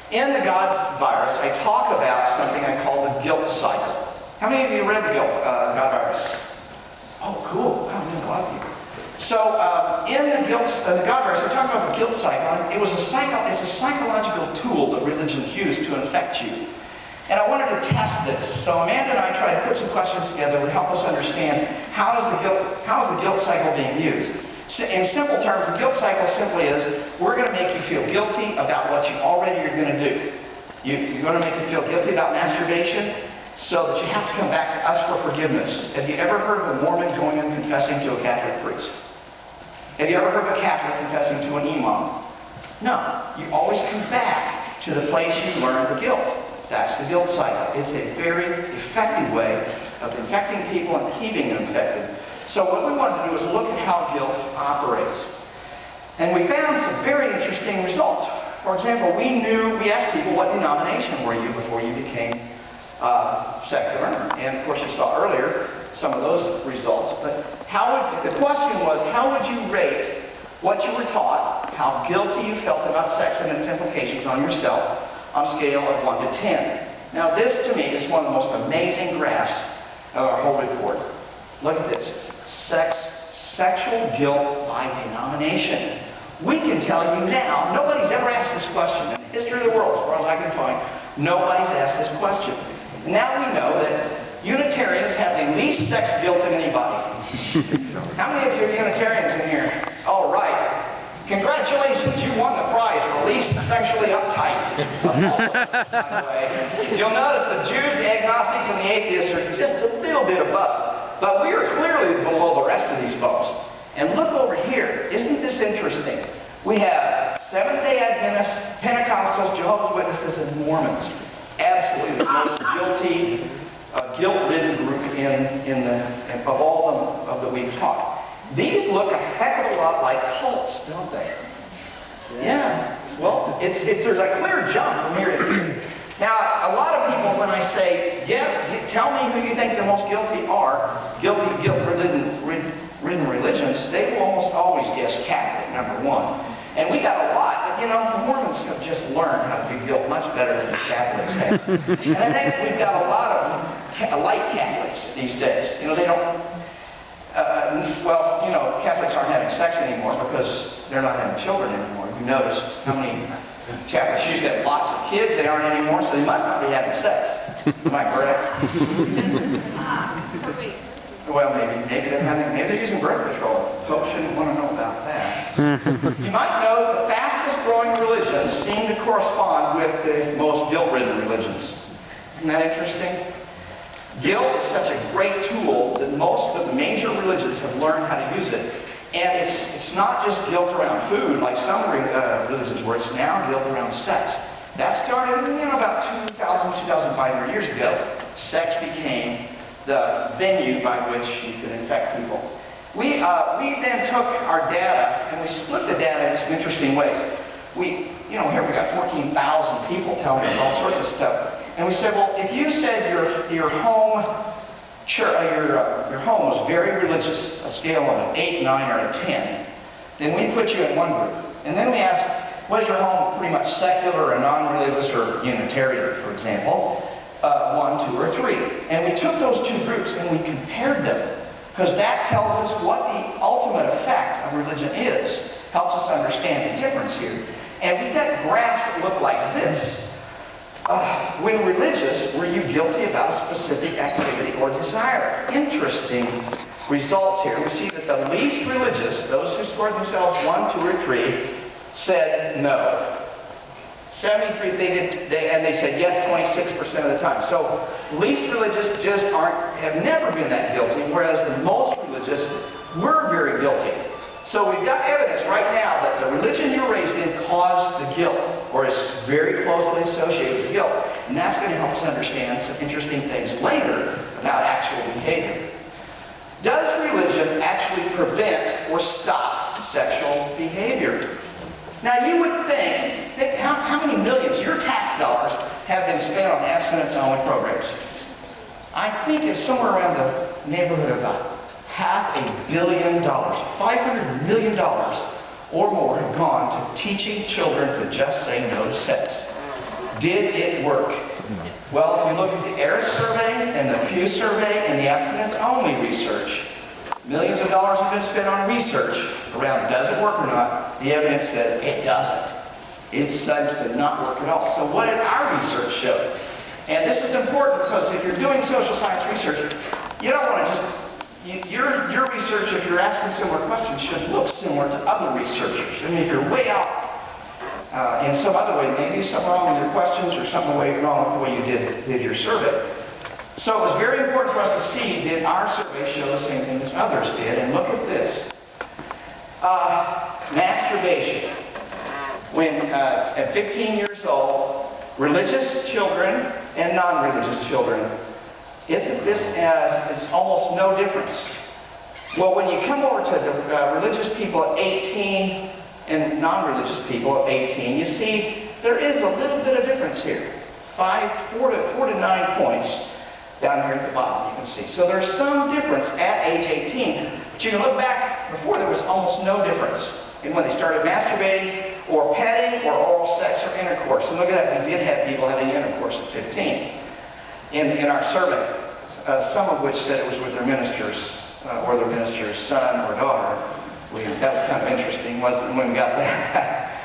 In the God virus, I talk about something I call the guilt cycle. How many of you read the God virus? Oh, cool. Wow, a lot of you. So, in the God virus, I talk about the guilt cycle. It's a psychological tool that religions use to infect you. And I wanted to test this. So Amanda and I tried to put some questions together to help us understand how is the guilt cycle being used. In simple terms, the guilt cycle simply is, we're going to make you feel guilty about what you already are going to do. You're going to make you feel guilty about masturbation so that you have to come back to us for forgiveness. Have you ever heard of a Mormon going and confessing to a Catholic priest? Have you ever heard of a Catholic confessing to an imam? No. You always come back to the place you learned the guilt. That's the guilt cycle. It's a very effective way of infecting people and keeping them infected. So what we wanted to do is look at how guilt operates. And we found some very interesting results. For example, we asked people, what denomination were you before you became secular? And of course you saw earlier some of those results. But the question was, how would you rate what you were taught, how guilty you felt about sex and its implications on yourself, on a scale of 1 to 10. Now this, to me, is one of the most amazing graphs of our whole report. Look at this. Sexual guilt by denomination. We can tell you now, nobody's ever asked this question. In the history of the world, as far as I can find, nobody's asked this question. And now we know that Unitarians have the least sex guilt in anybody. How many of you are Unitarians in here? All right. Congratulations, you won the prize for least sexually uptight. By the way, you'll notice the Jews, the agnostics, and the atheists are just a little bit above. But we are clearly below the rest of these folks. And look over here. Isn't this interesting? We have Seventh-day Adventists, Pentecostals, Jehovah's Witnesses, and Mormons. Absolutely the most guilty, guilt-ridden group of all of them that we've taught. These look a heck of a lot like cults, don't they? Yeah. Well, there's a clear jump from here to here. Now, a lot of people, when I say, tell me who you think the most guilty are, guilt-ridden religions, they will almost always guess Catholic, number one. And we got a lot, but the Mormons have just learned how to do guilt much better than the Catholics have. And I think we've got a lot of light Catholics these days. They don't... Catholics aren't having sex anymore because they're not having children anymore. You notice how many Catholics used to have lots of kids, they aren't anymore, so they must not be having sex. Am I correct? Well, maybe they're using birth control. Folks shouldn't want to know about that. You might know the fastest growing religions seem to correspond with the most guilt-ridden religions. Isn't that interesting? Guilt is such a great tool that most of the major religions have learned how to use it. And it's not just guilt around food like some religions were. It's now guilt around sex. That started about 2,500 years ago. Sex became the venue by which you could infect people. We then took our data and we split the data in some interesting ways. Here we got 14,000 people telling us all sorts of stuff. And we said, well, if you said your home was very religious, a scale of an 8, 9, or a 10, then we put you in one group. And then we asked, was your home pretty much secular or non-religious or Unitarian, for example? 1, 2, or 3. And we took those two groups and we compared them. Because that tells us what the ultimate effect of religion is. Helps us understand the difference here. And we've got graphs that look like this. When religious, were you guilty about a specific activity or desire? Interesting results here. We see that the least religious, those who scored themselves 1, 2, or 3, said no. 73, they said yes 26% of the time. So least religious just have never been that guilty, whereas the most religious were very guilty. So we've got evidence right now that the religion you were raised in caused the guilt, or is very closely associated with guilt. And that's going to help us understand some interesting things later about actual behavior. Does religion actually prevent or stop sexual behavior? Now you would think how many millions, your tax dollars, have been spent on abstinence-only programs? I think it's somewhere around the neighborhood of about $500 million. $500 million or more have gone to teaching children to just say no to sex. Did it work? Well, if you look at the ARIS survey and the Pew survey and the abstinence-only research, millions of dollars have been spent on research around does it work or not. The evidence says it doesn't. It seems to not work at all. So what did our research show? And this is important because if you're doing social science research, you don't want to just... Your research, if you're asking similar questions, should look similar to other researchers. I mean, if you're way out in some other way, maybe something wrong with your questions or something wrong with the way you did your survey. So it was very important for us to see, did our survey show the same thing as others did? And look at this. Masturbation. When at 15 years old, religious children and non-religious children, isn't this it's almost no difference? Well, when you come over to the religious people at 18 and non-religious people at 18, you see there is a little bit of difference here. 4 to 9 points down here at the bottom, you can see. So there's some difference at age 18, but you can look back, before there was almost no difference in when they started masturbating or petting or oral sex or intercourse. And look at that, we did have people having intercourse at 15 in our survey, some of which said it was with their ministers or their minister's son or daughter. That was kind of interesting, wasn't it, when we got that?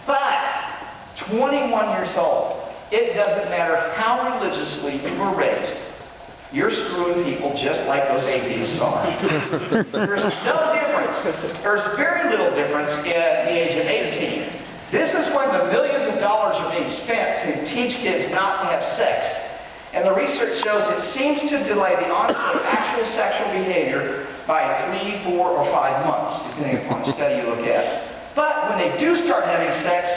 But 21 years old, it doesn't matter how religiously you were raised, you're screwing people just like those atheists are. There's no difference. There's very little difference at the age of 18. This is when the millions of dollars are being spent to teach kids not to have sex. And the research shows it seems to delay the onset of actual sexual behavior by 3, 4, or 5 months, depending upon the study you look at. But when they do start having sex,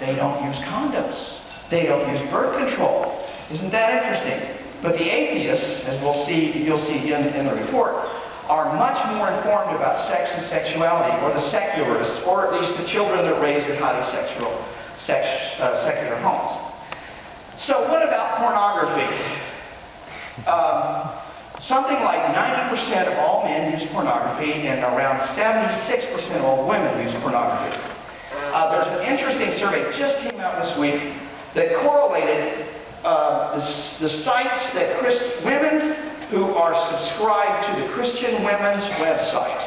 they don't use condoms. They don't use birth control. Isn't that interesting? But the atheists, as you'll see in the report, are much more informed about sex and sexuality, or the secularists, or at least the children that are raised in highly secular homes. So what about pornography? Something like 90% of all men use pornography, and around 76% of all women use pornography. There's an interesting survey that just came out this week that correlated the sites that women who are subscribed to the Christian Women's website,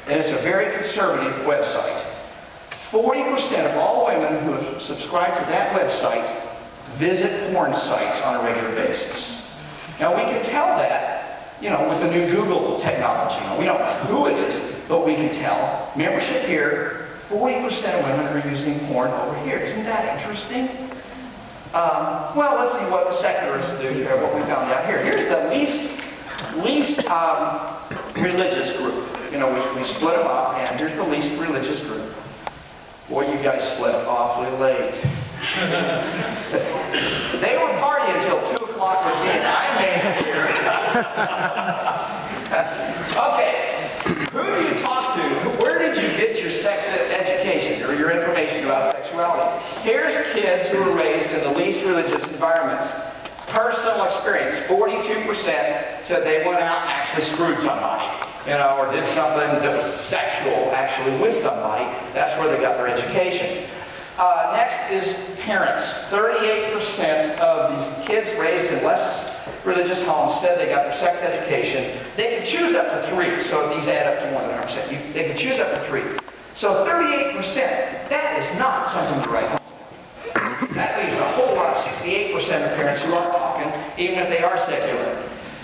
and it's a very conservative website. 40% of all women who have subscribed to that website visit porn sites on a regular basis. Now we can tell that, with the new Google technology. We don't know who it is, but we can tell. Membership here, 40% of women are using porn over here. Isn't that interesting? Well, let's see what the secularists do here, what we found out here. Here's the least religious group. We split them up, and here's the least religious group. Boy, you guys slept awfully late. They were partying until 2 o'clock with me, and I made it here. Okay, who do you talk to? Where did you get your sex education or your information about sexuality? Here's kids who were raised in the least religious environments. Personal experience, 42% said they went out and actually screwed somebody, or did something that was sexual actually with somebody. That's where they got their education. Next is parents. 38% of these kids raised in less religious homes said they got their sex education. They could choose up to 3, so these add up to more than 100%. They could choose up to 3. So 38%, that is not something to write home. That leaves a whole lot of 68% of parents who are talking, even if they are secular.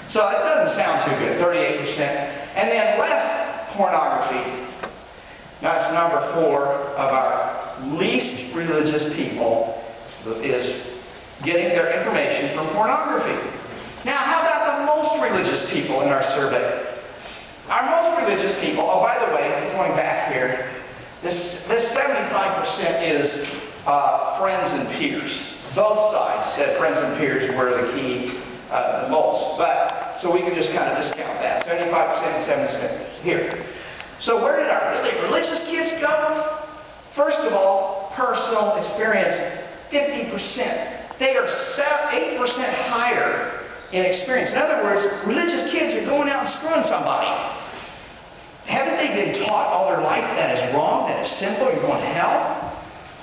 So it doesn't sound too good, 38%. And then less pornography. That's number 4 of our least religious people is getting their information from pornography. Now, how about the most religious people in our survey? Our most religious people, oh, by the way, going back here, this 75% is friends and peers. Both sides said friends and peers were the key the most. But, so we can just kind of discount that. 75% and 70% here. So where did our really religious kids go? First of all, personal experience, 50%. They are 8% higher in experience. In other words, religious kids are going out and screwing somebody. Haven't they been taught all their life that is wrong, that is sinful, you're going to hell?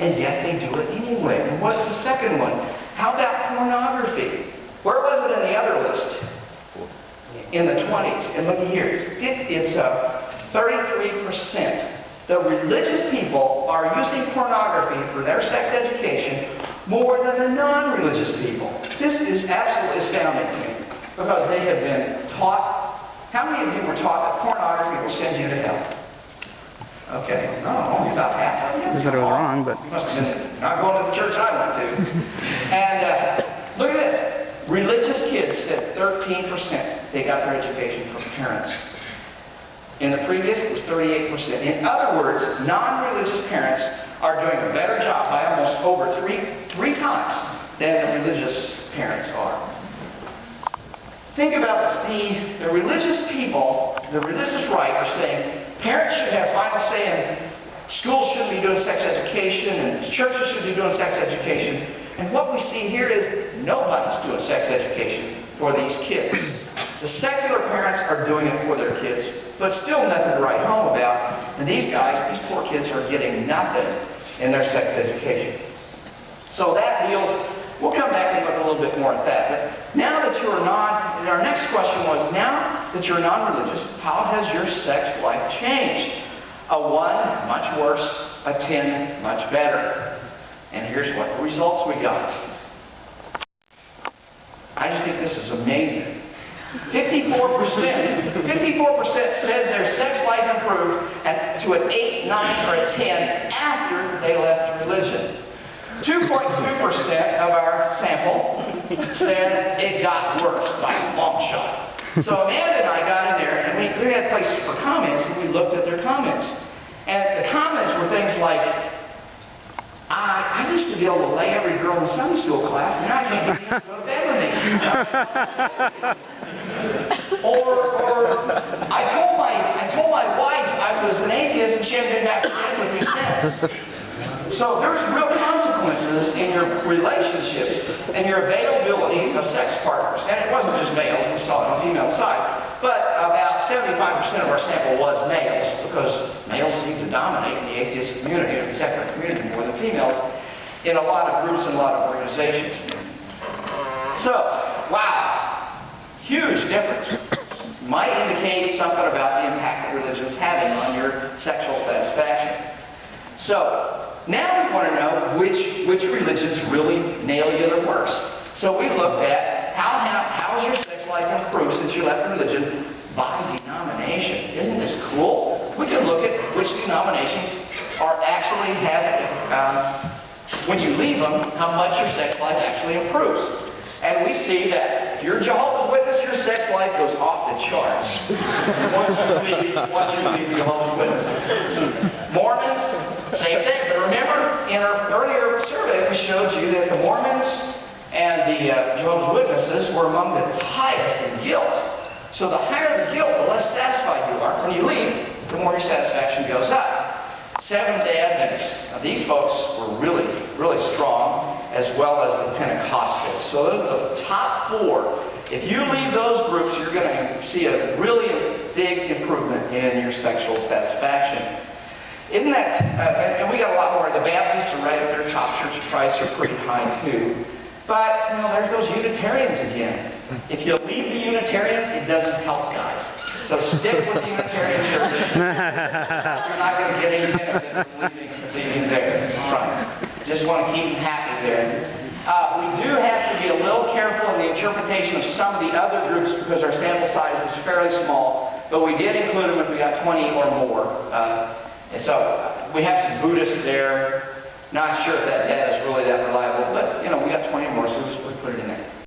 and yet they do it anyway. And what's the second one? How about pornography? Where was it in the other list? In the 20s. And look here, it's 33%. The religious people are using pornography for their sex education more than the non-religious people. This is absolutely astounding to me, because they have been taught. How many of you were taught that pornography will send you to hell? Okay, no, only about half of you. I said it was wrong, but... You must have been not going to the church I went to. And look at this. Religious kids said 13% they got their education from parents. In the previous, it was 38%. In other words, non-religious parents are doing a better job by almost over three times than the religious parents are. Think about this. The religious people, the religious right, are saying parents should have final say in schools shouldn't be doing sex education and churches should be doing sex education. And what we see here is nobody's doing sex education for these kids. The secular parents are doing it for their kids, but still nothing to write home about. And these guys, these poor kids, are getting nothing in their sex education. So that deals, we'll come back and look a little bit more at that. But now that you're our next question was, now that you're non-religious, how has your sex life changed? A 1, much worse. A 10, much better. And here's what the results we got. I just think this is amazing. 54% said their sex life improved to an 8, 9, or a 10 after they left religion. 2.2% of our sample said it got worse by a long shot. So Amanda and I got in there, and we had places for comments, and we looked at their comments. And the comments were things like, I used to be able to lay every girl in Sunday school class, and now I can't get anyone to go to bed with me. Or I told my wife I was an atheist, and she hasn't been back to bed with me since. So there's real consequences in your relationships and your availability of sex partners. And it wasn't just males, we saw it on the female side. But about 75% of our sample was males, because males seem to dominate in the atheist community or the secular community more than females in a lot of groups and a lot of organizations. So, wow, huge difference. Might indicate something about the impact that religion is having on your sexual satisfaction. So, now we want to know which religions really nail you the worst. So we looked at how has your sex life improved since you left religion by denomination. Isn't this cool? We can look at which denominations are actually having, when you leave them, how much your sex life actually improves. And we see that if you're a Jehovah's Witness, your sex life goes off the charts once you leave Jehovah's Witness. Mormons, same thing. But remember, in our earlier survey, we showed you that the Mormons and the Jehovah's Witnesses were among the highest in guilt. So the higher the guilt, the less satisfied you are. When you leave, the more your satisfaction goes up. Seventh-day Adventists. Now these folks were really, really strong, as well as the Pentecostals. So those are the top 4. If you leave those groups, you're going to see a really big improvement in your sexual satisfaction. Isn't that, and we got a lot more. The Baptists are right up there, top church of Christ are pretty high too. But, there's those Unitarians again. If you leave the Unitarians, it doesn't help, guys. So stick with the Unitarian church. You're not going to get any benefit from leaving there. All right. Just want to keep them happy there. We do have to be a little careful in the interpretation of some of the other groups because our sample size was fairly small, but we did include them if we got 20 or more. And so we have some Buddhists there. Not sure if that data is really that reliable, but we got 20 or more, so we put it in there.